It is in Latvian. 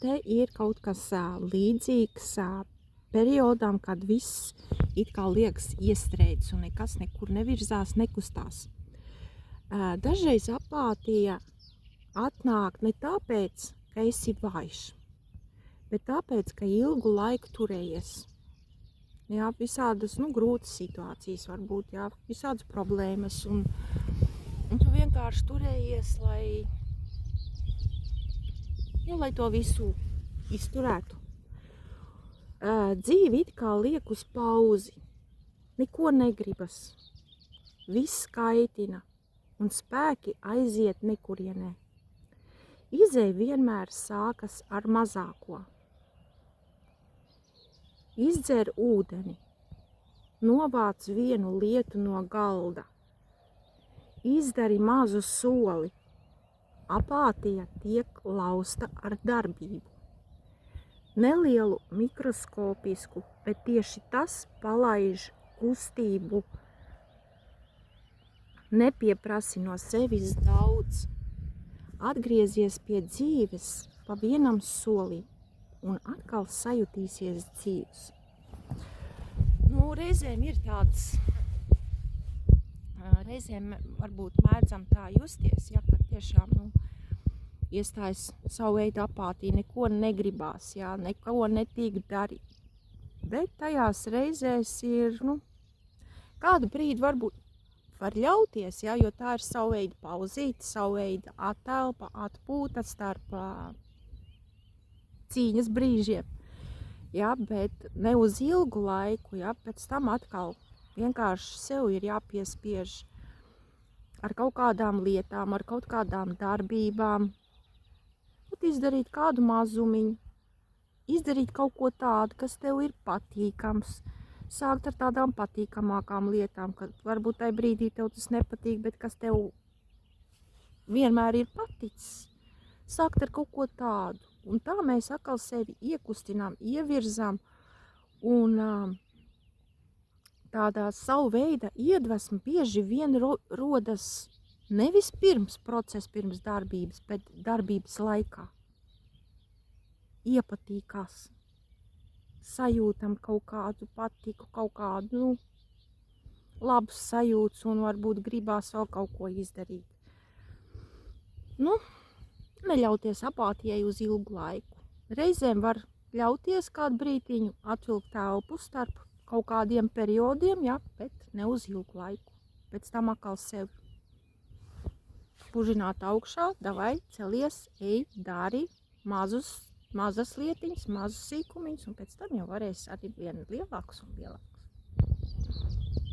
Te ir kaut kas līdzīgs periodam, kad viss it kā liekas iestrēdzis un nekas nekur nevirzās, nekustās. Dažreiz apātija atnāk ne tāpēc, ka esi vājš, bet tāpēc, ka ilgu laiku turējies. Jā, visādas grūtas situācijas varbūt, jā, visādas problēmas, un tu vienkārši turējies, lai to visu izturētu. Dzīve it kā liek uz pauzi, neko negribas, viss kaitina un spēki aiziet nekurienē. Izej vienmēr sākas ar mazāko. Izdzer ūdeni, novāc vienu lietu no galda, izdari mazu soli, apātija tiek lausta ar darbību. Nelielu mikroskopisku, bet tieši tas palaiž kustību. Nepieprasi no sevis daudz. Atgriezies pie dzīves pa vienam solim un atkal sajutīsies dzīves. Reizēm ir tāds, reizēm varbūt mēdzam tā justies, ja, ka tiešām, iestājas savu veidu apātija, neko negribās, jā, neko netīk darīt. Bet tajās reizēs ir, kādu brīdi varbūt var ļauties, jā, jo tā ir savu veidu pauzīte, savu veidu atelpa, atpūta starp cīņas brīžiem. Jā, bet ne uz ilgu laiku, jā, pēc tam atkal vienkārši sev ir jāpiespiež ar kaut kādām lietām, ar kaut kādām darbībām, izdarīt kādu mazumiņu, izdarīt kaut ko tādu, kas tev ir patīkams, sākt ar tādām patīkamākām lietām, kad varbūt tajā brīdī tev tas nepatīk, bet kas tev vienmēr ir paticis, sākt ar kaut ko tādu. Un tā mēs atkal sevi iekustinām, ievirzām, un tādā savu veida iedvesma bieži vien rodas nevis pirms procesa, pirms darbības, bet darbības laikā. Iepatīkās, sajūtam kaut kādu patiku, kaut kādu, labus sajūtas, un varbūt gribās vēl kaut ko izdarīt. Neļauties apātijai uz ilgu laiku. Reizēm var ļauties kādu brītiņu atvilkt elpu starp kaut kādiem periodiem, ja, bet ne uz ilgu laiku. Pēc tam atkal sevi pužināt augšā, davai, celies, ej, dari mazas lietiņas, mazus sīkumiņus, un pēc tam jau varēs arī vien lielākus un lielākus.